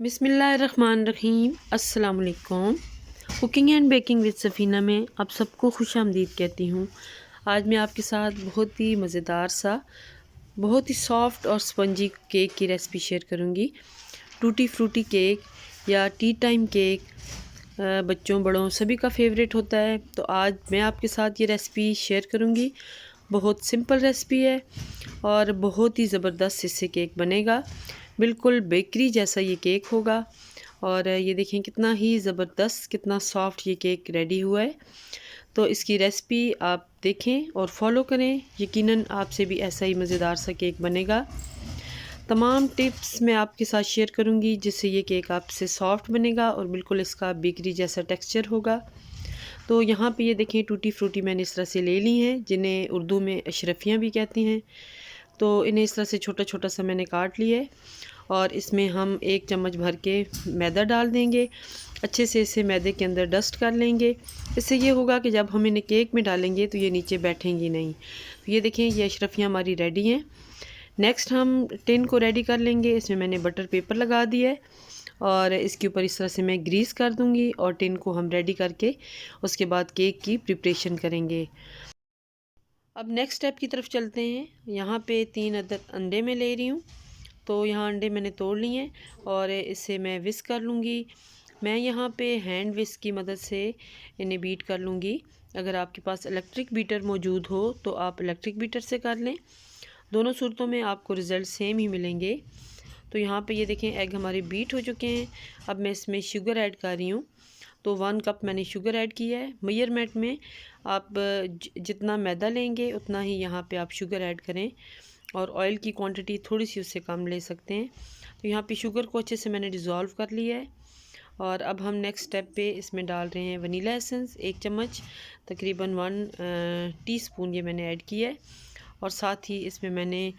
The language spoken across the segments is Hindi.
बिस्मिल्लाहिर्रहमानिर्रहीम। अस्सलाम वालेकुम। Cooking and baking with Safina में आप सबको खुश आमदीद कहती हूँ। आज मैं आपके साथ बहुत ही मज़ेदार सा, बहुत ही सॉफ्ट और स्पंजी केक की रेसिपी शेयर करूँगी। टूटी फ्रूटी केक या टी टाइम केक बच्चों बड़ों सभी का फेवरेट होता है। तो आज मैं आपके साथ ये रेसिपी शेयर करूँगी। बहुत सिंपल रेसिपी है और बहुत ही ज़बरदस्त इससे केक बनेगा। बिल्कुल बेकरी जैसा ये केक होगा। और ये देखें कितना ही ज़बरदस्त, कितना सॉफ्ट ये केक रेडी हुआ है। तो इसकी रेसिपी आप देखें और फॉलो करें, यकीनन आपसे भी ऐसा ही मज़ेदार सा केक बनेगा। तमाम टिप्स मैं आपके साथ शेयर करूंगी जिससे ये केक आपसे सॉफ्ट बनेगा और बिल्कुल इसका बेकरी जैसा टेक्सचर होगा। तो यहाँ पे ये देखें टूटी फ्रूटी मैंने इस तरह से ले ली हैं, जिन्हें उर्दू में अशरफियाँ भी कहती हैं। तो इन्हें इस तरह से छोटा छोटा सा मैंने काट लिया है और इसमें हम 1 चम्मच भर के मैदा डाल देंगे। अच्छे से इसे मैदे के अंदर डस्ट कर लेंगे। इससे ये होगा कि जब हम इन्हें केक में डालेंगे तो ये नीचे बैठेंगी नहीं। तो ये देखें ये अशरफियाँ हमारी रेडी हैं। नेक्स्ट हम टिन को रेडी कर लेंगे। इसमें मैंने बटर पेपर लगा दिया है और इसके ऊपर इस तरह से मैं ग्रीस कर दूंगी और टिन को हम रेडी करके उसके बाद केक की प्रिपरेशन करेंगे। अब नेक्स्ट स्टेप की तरफ चलते हैं। यहाँ पे 3 अदद अंडे मैं ले रही हूँ। तो यहाँ अंडे मैंने तोड़ लिए हैं और इसे मैं विस्क कर लूँगी। मैं यहाँ पे हैंड विस्क की मदद से इन्हें बीट कर लूँगी। अगर आपके पास इलेक्ट्रिक बीटर मौजूद हो तो आप इलेक्ट्रिक बीटर से कर लें। दोनों सूरतों में आपको रिज़ल्ट सेम ही मिलेंगे। तो यहाँ पे ये देखें एग हमारे बीट हो चुके हैं। अब मैं इसमें शुगर ऐड कर रही हूँ। तो 1 कप मैंने शुगर ऐड किया है। मेजरमेंट में आप जितना मैदा लेंगे उतना ही यहाँ पे आप शुगर ऐड करें और ऑयल की क्वांटिटी थोड़ी सी उससे कम ले सकते हैं। तो यहाँ पे शुगर को अच्छे से मैंने डिज़ोल्व कर लिया है और अब हम नेक्स्ट स्टेप पे इसमें डाल रहे हैं वनीला एसेंस 1 चम्मच, तकरीबन 1 टीस्पून ये मैंने ऐड किया है। और साथ ही इसमें मैंने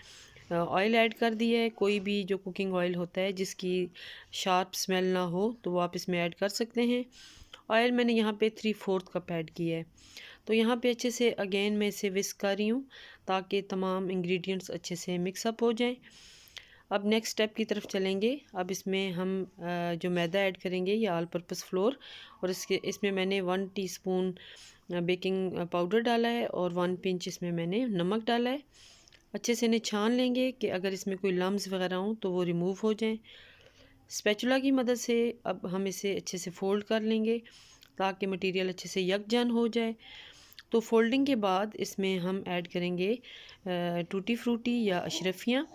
ऑयल ऐड कर दिया है। कोई भी जो कुकिंग ऑयल होता है जिसकी शार्प स्मेल ना हो तो वो आप इसमें ऐड कर सकते हैं। ऑयल मैंने यहाँ पे 3/4 कप ऐड किया है। तो यहाँ पे अच्छे से अगेन मैं इसे विस्क कर रही हूँ ताकि तमाम इंग्रेडिएंट्स अच्छे से मिक्सअप हो जाएं। अब नेक्स्ट स्टेप की तरफ चलेंगे। अब इसमें हम जो मैदा ऐड करेंगे ये ऑल पर्पस फ्लोर, और इसमें मैंने 1 टीस्पून बेकिंग पाउडर डाला है और 1 पिंच इसमें मैंने नमक डाला है। अच्छे से इन्हें छान लेंगे कि अगर इसमें कोई लम्स वगैरह हों तो वो रिमूव हो जाएं। स्पैचुला की मदद से अब हम इसे अच्छे से फ़ोल्ड कर लेंगे ताकि मटेरियल अच्छे से यकजान हो जाए। तो फोल्डिंग के बाद इसमें हम ऐड करेंगे टूटी फ्रूटी या अशरफियाँ।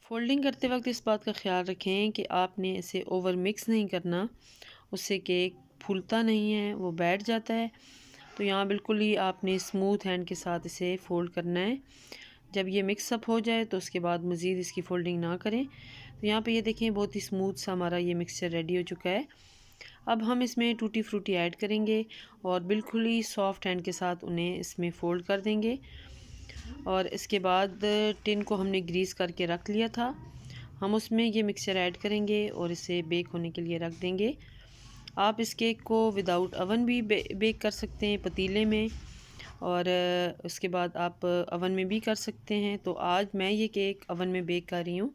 फोल्डिंग करते वक्त इस बात का ख्याल रखें कि आपने इसे ओवर मिक्स नहीं करना, उससे केक फूलता नहीं है, वो बैठ जाता है। तो यहाँ बिल्कुल ही आपने स्मूथ हैंड के साथ इसे फ़ोल्ड करना है। जब ये मिक्सअप हो जाए तो उसके बाद मज़ीद इसकी फ़ोल्डिंग ना करें। तो यहाँ पे ये देखें बहुत ही स्मूथ सा हमारा ये मिक्सचर रेडी हो चुका है। अब हम इसमें टूटी फ्रूटी ऐड करेंगे और बिल्कुल ही सॉफ्ट हैंड के साथ उन्हें इसमें फ़ोल्ड कर देंगे। और इसके बाद टिन को हमने ग्रीस करके रख लिया था, हम उसमें ये मिक्सचर ऐड करेंगे और इसे बेक होने के लिए रख देंगे। आप इस केक को विदाउट अवन भी बेक कर सकते हैं पतीले में, और उसके बाद आप अवन में भी कर सकते हैं। तो आज मैं ये केक अवन में बेक कर रही हूँ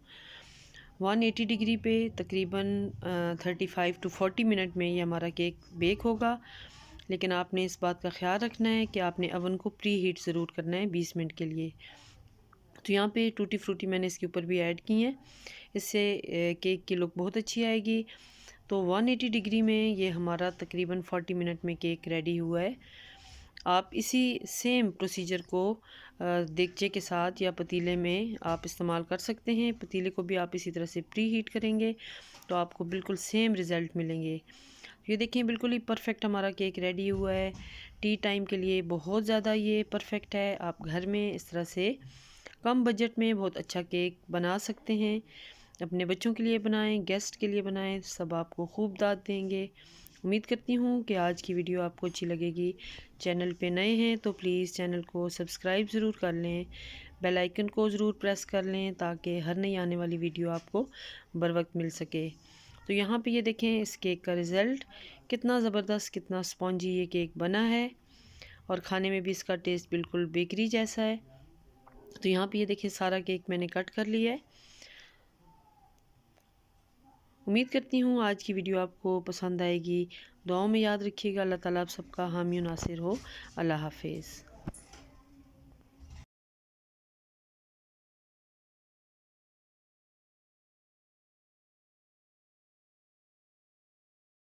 180 डिग्री पे। तकरीबन 35 to 40 मिनट में ये हमारा केक बेक होगा। लेकिन आपने इस बात का ख्याल रखना है कि आपने अवन को प्री हीट ज़रूर करना है 20 मिनट के लिए। तो यहाँ पे टूटी फ्रूटी मैंने इसके ऊपर भी ऐड की हैं, इससे केक की लुक बहुत अच्छी आएगी। तो 180 डिग्री में ये हमारा तकरीबन 40 मिनट में केक रेडी हुआ है। आप इसी सेम प्रोसीजर को देगचे के साथ या पतीले में आप इस्तेमाल कर सकते हैं। पतीले को भी आप इसी तरह से प्री हीट करेंगे तो आपको बिल्कुल सेम रिज़ल्ट मिलेंगे। ये देखें बिल्कुल ही परफेक्ट हमारा केक रेडी हुआ है। टी टाइम के लिए बहुत ज़्यादा ये परफेक्ट है। आप घर में इस तरह से कम बजट में बहुत अच्छा केक बना सकते हैं। अपने बच्चों के लिए बनाएं, गेस्ट के लिए बनाएं, सब आपको खूब दाद देंगे। उम्मीद करती हूँ कि आज की वीडियो आपको अच्छी लगेगी। चैनल पे नए हैं तो प्लीज़ चैनल को सब्सक्राइब ज़रूर कर लें, बेल आइकन को ज़रूर प्रेस कर लें ताकि हर नई आने वाली वीडियो आपको बर वक्त मिल सके। तो यहाँ पे ये देखें इस केक का रिज़ल्ट कितना ज़बरदस्त, कितना स्पॉन्जी ये केक बना है और खाने में भी इसका टेस्ट बिल्कुल बेकरी जैसा है। तो यहाँ पे ये देखिए सारा केक मैंने कट कर लिया है। उम्मीद करती हूँ आज की वीडियो आपको पसंद आएगी। दुआओं में याद रखिएगा। अल्लाह ताला आप सबका हामी नासिर हो। अल्लाह हाफिज़।